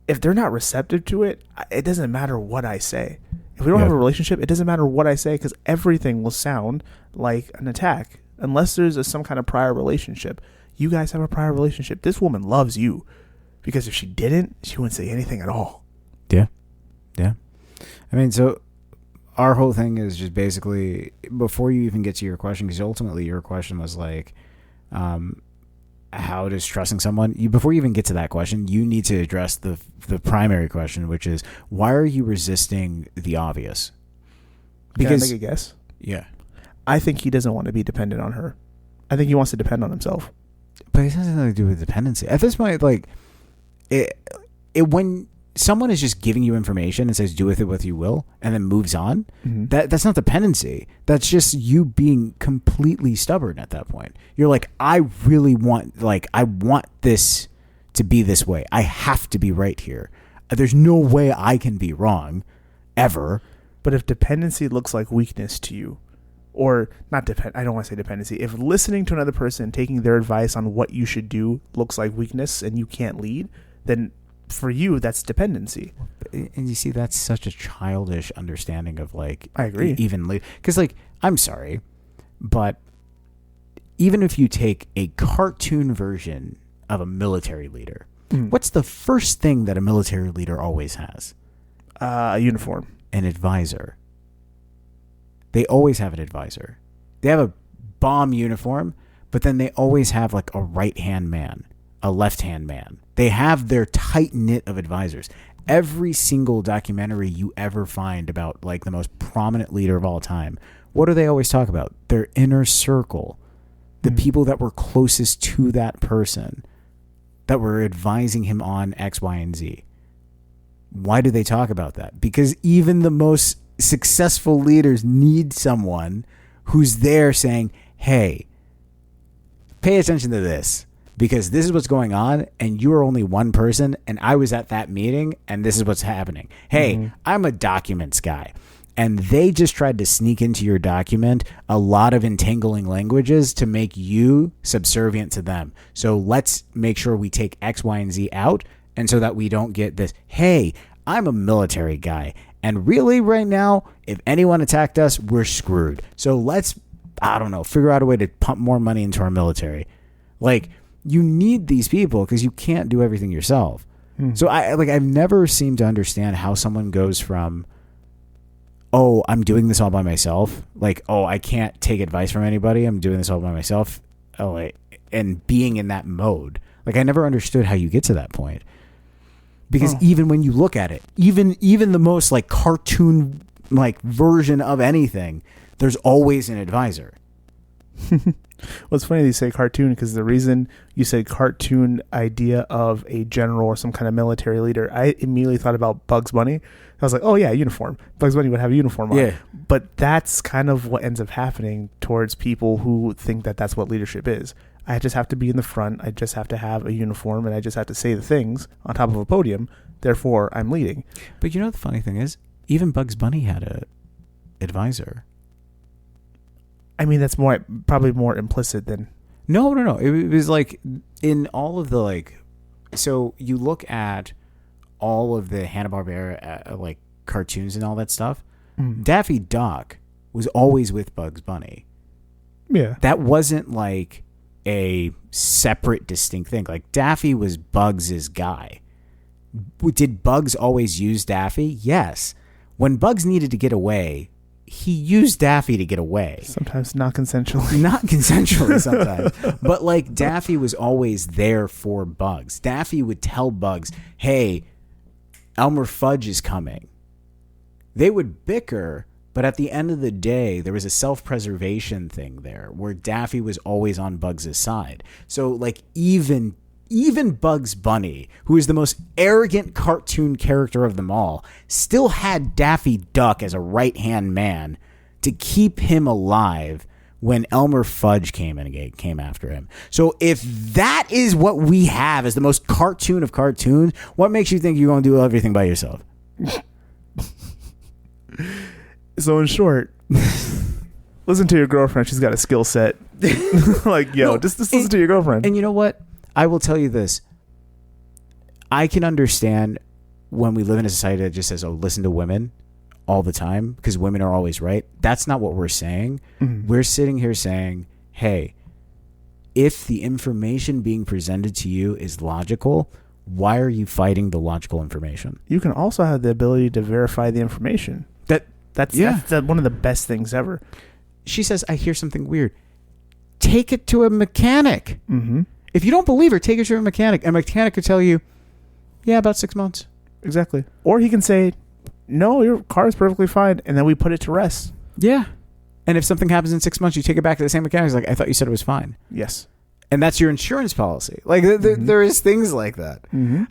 if they're not receptive to it, it doesn't matter what I say. If we don't have a relationship, it doesn't matter what I say, because everything will sound like an attack unless there's some kind of prior relationship. You guys have a prior relationship. This woman loves you, because if she didn't, she wouldn't say anything at all. Yeah. Yeah. I mean, so our whole thing is just basically, before you even get to your question, because ultimately your question was like, how does trusting someone, before you even get to that question, you need to address the primary question, which is, why are you resisting the obvious? Because, can I make a guess? Yeah. I think he doesn't want to be dependent on her. I think he wants to depend on himself. But it has nothing to do with dependency. At this point, like, when someone is just giving you information and says, do with it what you will, and then moves on, that's not dependency. That's just you being completely stubborn at that point. You're like, I want this to be this way. I have to be right here. There's no way I can be wrong, ever. But if dependency looks like weakness to you, or not I don't want to say dependency. If listening to another person, taking their advice on what you should do looks like weakness and you can't lead, then for you, that's dependency. And you see, that's such a childish understanding of, like, I agree. Because, like, I'm sorry, but even if you take a cartoon version of a military leader, what's the first thing that a military leader always has? A uniform. An advisor. They always have an advisor. They have a bomb uniform, but then they always have, like, a right-hand man, a left-hand man. They have their tight-knit of advisors. Every single documentary you ever find about, like, the most prominent leader of all time, what do they always talk about? Their inner circle. The people that were closest to that person, that were advising him on X, Y, and Z. Why do they talk about that? Because even the most successful leaders need someone who's there saying, hey, pay attention to this, because this is what's going on, and you are only one person, and I was at that meeting, and this is what's happening. Hey, I'm a documents guy, and they just tried to sneak into your document a lot of entangling languages to make you subservient to them. So let's make sure we take X, Y, and Z out, and so that we don't get this, hey, I'm a military guy, And really, right now, if anyone attacked us, we're screwed. So let's, I don't know, figure out a way to pump more money into our military. Like, you need these people because you can't do everything yourself. So I've never seemed to understand how someone goes from, oh, I'm doing this all by myself. Like, oh, I can't take advice from anybody. I'm doing this all by myself. Oh, and being in that mode. Like, I never understood how you get to that point. Because even when you look at it, even the most like cartoon like version of anything, there's always an advisor. Well, it's funny that you say cartoon because the reason you said cartoon idea of a general or some kind of military leader, I immediately thought about Bugs Bunny. I was like, oh yeah, uniform. Bugs Bunny would have a uniform on. Yeah. But that's kind of what ends up happening towards people who think that that's what leadership is. I just have to be in the front. I just have to have a uniform, and I just have to say the things on top of a podium. Therefore, I'm leading. But you know the funny thing is, even Bugs Bunny had a advisor. I mean, that's probably more implicit than. No. It was like in all of the like, so you look at all of the Hanna-Barbera like cartoons and all that stuff. Daffy Duck was always with Bugs Bunny. Yeah. That wasn't like a separate, distinct thing. Like Daffy was Bugs's guy. Did Bugs always use Daffy? Yes. When Bugs needed to get away, he used Daffy to get away. Sometimes not consensually. Not consensually sometimes. But like Daffy was always there for Bugs. Daffy would tell Bugs, hey, Elmer Fudd is coming. They would bicker, but at the end of the day, there was a self-preservation thing there where Daffy was always on Bugs' side. So like even Bugs Bunny, who is the most arrogant cartoon character of them all, still had Daffy Duck as a right-hand man to keep him alive when Elmer Fudd came after him. So if that is what we have as the most cartoon of cartoons, what makes you think you're going to do everything by yourself? So in short, listen to your girlfriend. She's got a skill set. Like, yo, just listen to your girlfriend. And you know what? I will tell you this. I can understand when we live in a society that just says, oh, listen to women all the time because women are always right. That's not what we're saying. We're sitting here saying, hey, if the information being presented to you is logical, why are you fighting the logical information? You can also have the ability to verify the information. That's one of the best things ever. She says, I hear something weird. Take it to a mechanic. Mm-hmm. If you don't believe her, take it to a mechanic. A mechanic could tell you, yeah, about 6 months. Exactly. Or he can say, no, your car is perfectly fine, and then we put it to rest. Yeah. And if something happens in 6 months, you take it back to the same mechanic. He's like, I thought you said it was fine. Yes. And that's your insurance policy. Like there is things like that.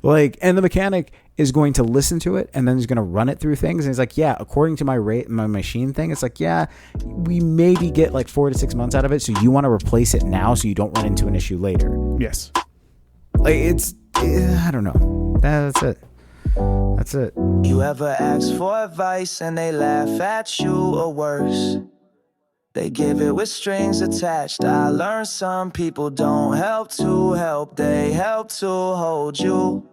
Like, and the mechanic is going to listen to it and then he's going to run it through things. And he's like, yeah, according to my machine thing, it's like, yeah, we maybe get like 4 to 6 months out of it. So you want to replace it now so you don't run into an issue later. Yes. Like I don't know. That's it. That's it. You ever ask for advice and they laugh at you or worse? They give it with strings attached. I learned some people don't help to help, they help to hold you.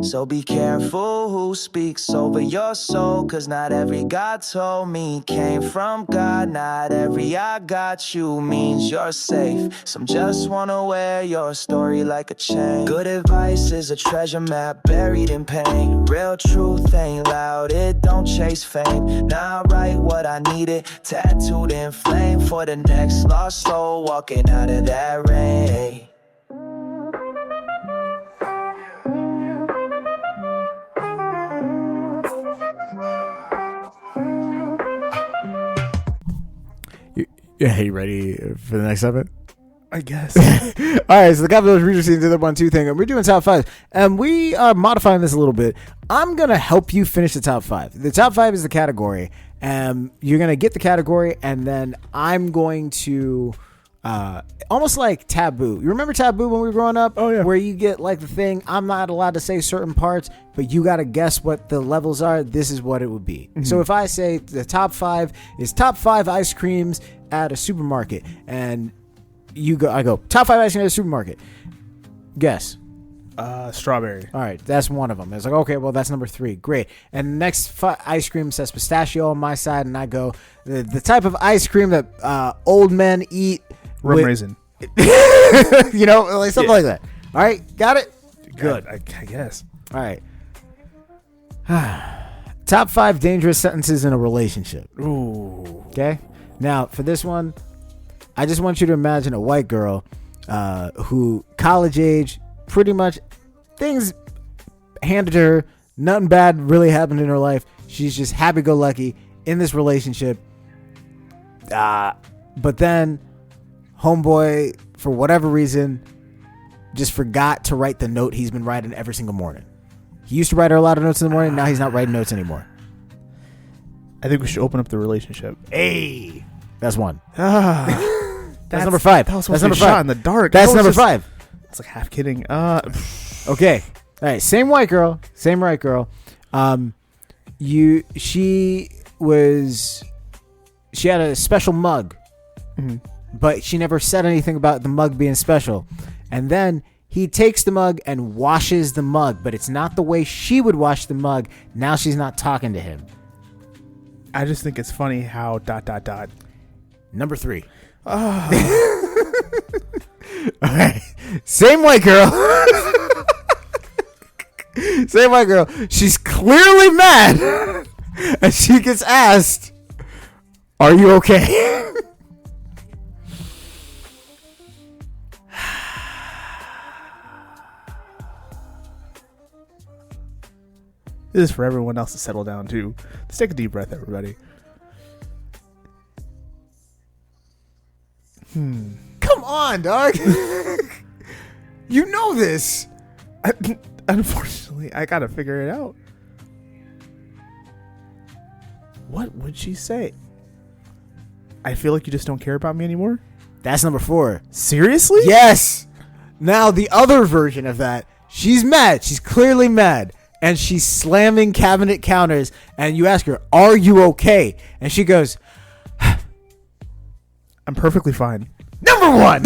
So be careful who speaks over your soul, cause not every God told me came from God. Not every I got you means you're safe. Some just wanna wear your story like a chain. Good advice is a treasure map buried in pain. Real truth ain't loud, it don't chase fame. Now I write what I needed, tattooed in flame for the next lost soul walking out of that rain. Yeah, you ready for the next segment? I guess. All right, so the Capitals Reader Scene to the 1-2 thing, and we're doing top 5. And we are modifying this a little bit. I'm going to help you finish the top 5. The top 5 is the category. You're going to get the category, and then I'm going to... almost like Taboo. You remember Taboo when we were growing up? Oh, yeah. Where you get like the thing, I'm not allowed to say certain parts, but you got to guess what the levels are. This is what it would be. So if I say the top 5 is top 5 ice creams at a supermarket, and I go top 5 ice creams at a supermarket. Guess. Strawberry. All right, that's one of them. It's like, okay, well, that's number 3. Great. And next ice cream says pistachio on my side, and I go, the type of ice cream that old men eat. Rum with- raisin. you know, like something like that. All right, got it? Good. I guess. All right. Top 5 dangerous sentences in a relationship. Ooh. Okay? Now, for this one, I just want you to imagine a white girl who, college age, pretty much things handed to her, nothing bad really happened in her life. She's just happy-go-lucky in this relationship. But then, homeboy, for whatever reason, just forgot to write the note he's been writing every single morning. He used to write her a lot of notes in the morning. Now he's not writing notes anymore. I think we should open up the relationship. Hey, that's one. That's number 5. That was That's supposed to number be shot 5. in the dark. That's That was number just- 5. It's like half kidding. Okay. All right. Same white girl. Same white girl. She had a special mug, but she never said anything about the mug being special. And then he takes the mug and washes the mug, but it's not the way she would wash the mug. Now she's not talking to him. I just think it's funny how ... Number 3. All right. Same white girl. Same white girl. She's clearly mad. And she gets asked, "Are you okay?" This is for everyone else to settle down too. Let's take a deep breath, everybody. Come on, dog. You know this. Unfortunately, I gotta figure it out. What would she say? I feel like you just don't care about me anymore. That's number 4. Seriously? Yes. Now the other version of that, she's mad. She's clearly mad. And she's slamming cabinet counters. And you ask her, "Are you okay?" And she goes, I'm perfectly fine. "Number 1."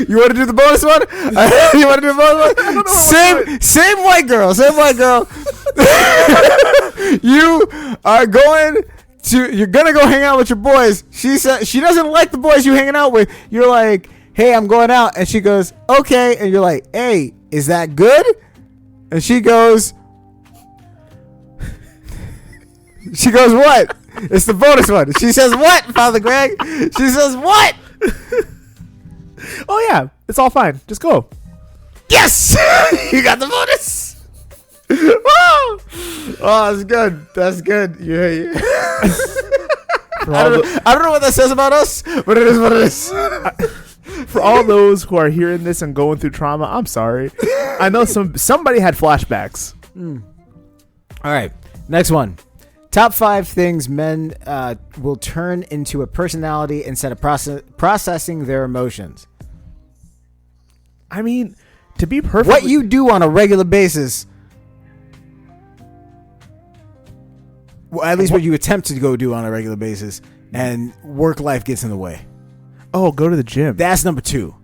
You want to do the bonus one? You want to do the bonus one? Same white girl. Same white girl. You're gonna go hang out with your boys. She said she doesn't like the boys you hanging out with. You're like, "Hey, I'm going out," and she goes, "Okay," and you're like, "Hey, is that good?" And she goes, "What?" It's the bonus one. She says, "What, Father Greg?" She says, "What?" Oh yeah, it's all fine. Just go. Yes! You got the bonus. Oh, that's good. That's good. Yeah. I don't know what that says about us, but it is what it is. For all those who are hearing this and going through trauma, I'm sorry. I know somebody had flashbacks. All right. Next one. Top 5 things men will turn into a personality instead of processing their emotions. I mean, to be perfect, What you do on a regular basis. Well, at least what you attempt to go do on a regular basis, and work life gets in the way. go to the gym. That's number 2.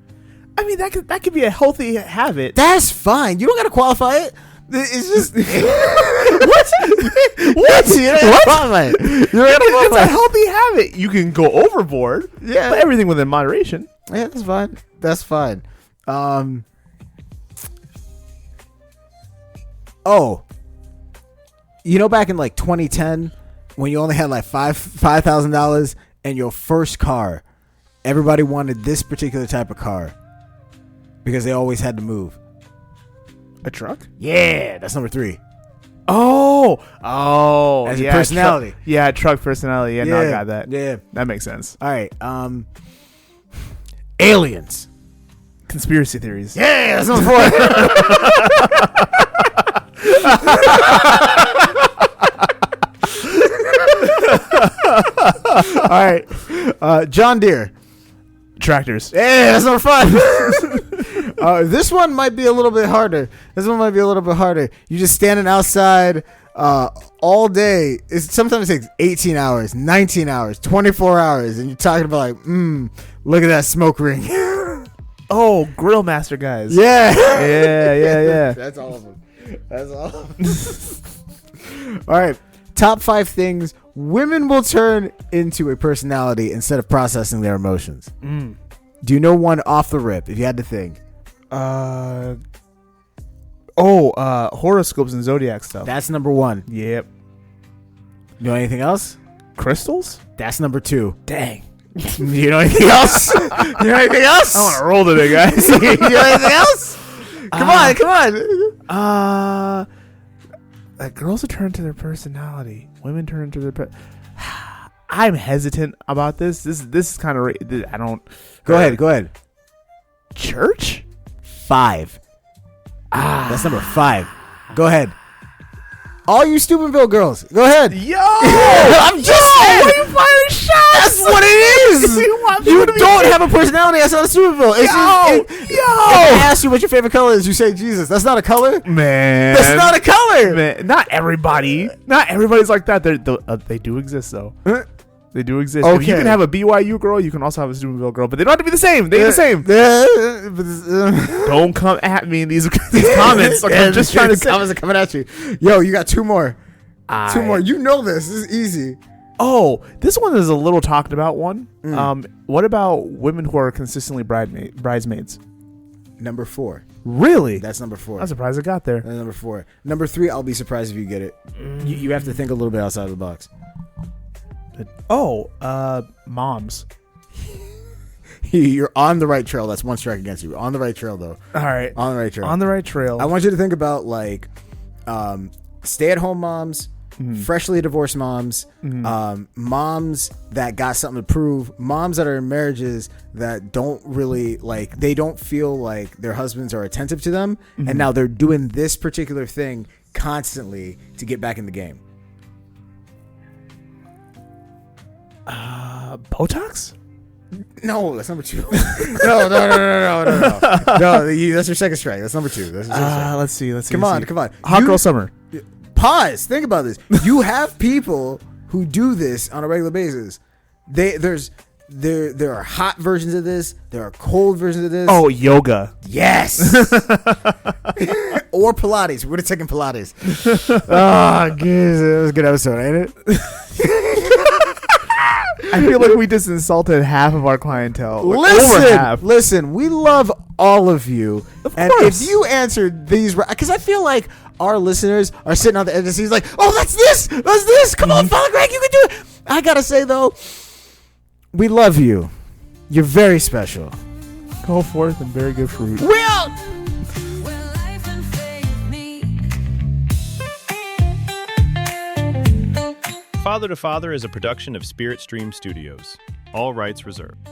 I mean, that could be a healthy habit. That's fine. You don't got to qualify it. It's just what? You don't gotta qualify it. You don't gotta It's qualify a it. healthy habit. You can go overboard, Yeah. but everything within moderation. Yeah, that's fine. That's fine. You know, back in like 2010, when you only had like $5,000 and your first car, everybody wanted this particular type of car because they always had to move. A truck? Yeah, that's number 3. Oh, As your yeah, personality. truck personality. Yeah, no, I got that. Yeah. That makes sense. All right. Aliens. Conspiracy theories. Yeah, that's number 4. All right. John Deere. Tractors. Yeah, that's number 5. This one might be a little bit harder. You're just standing outside all day. Sometimes it takes 18 hours, 19 hours, 24 hours, and you're talking about like, look at that smoke ring. Oh, Grill Master guys. Yeah. Yeah. That's all of them. That's all of them. All right. Top 5 things women will turn into a personality instead of processing their emotions. Do you know one off the rip if you had to think? Horoscopes and zodiac stuff. That's number 1. Yep. You know anything else? Crystals? That's number 2. Dang. You know anything else? You know anything else? I want to roll today, guys. You know anything else? Come on. Like girls will turn to their personality. Women turn into their. I'm hesitant about this. This is kind of. I don't. Go ahead. Church? 5. That's number 5. Go ahead. All you Steubenville girls, go ahead. Yo! I'm just saying. Why are you firing shots? That's what it is. You don't have a personality. That's not a Steubenville. It's If I ask you what your favorite color is, you say Jesus. That's not a color. Man. That's not a color. Man. Not everybody. Not everybody's like that. They do exist, though. They do exist. Okay. You can have a BYU girl. You can also have a Steubenville girl. But they don't have to be the same. They ain't the same. Don't come at me in these comments. Like, I'm just trying to say. Comments are coming at you. Yo, you got 2 more. 2 more. You know this. This is easy. Oh, this one is a little talked about one. What about women who are consistently bridesmaids? Number 4. Really? That's number 4. I'm surprised it got there. That's number 4. Number 3, I'll be surprised if you get it. You have to think a little bit outside of the box. Moms. You're on the right trail. That's 1 strike against you. On the right trail, though. All right. On the right trail. On the right trail. I want you to think about like stay-at-home moms, freshly divorced moms, moms that got something to prove, moms that are in marriages that don't really like, they don't feel like their husbands are attentive to them, and now they're doing this particular thing constantly to get back in the game. Botox? No, that's number 2. No. No, that's your second strike. That's number 2. That's your second strike. Let's see. Come on. Hot Girl Summer. Pause. Think about this. You have people who do this on a regular basis. There are hot versions of this. There are cold versions of this. Oh, yoga. Yes. Or Pilates. We would have taken Pilates. Oh, geez, that was a good episode, ain't it? I feel like we just insulted half of our clientele. Like, over half. Listen, we love all of you. And course. if you answered these right, because I feel like our listeners are sitting on the edge of the seat like, oh, that's this. Come on, Father Greg, you can do it. I got to say, though, we love you. You're very special. Go forth and bear good fruit. We out. Where life and faith meet. Father to Father is a production of Spirit Stream Studios. All rights reserved.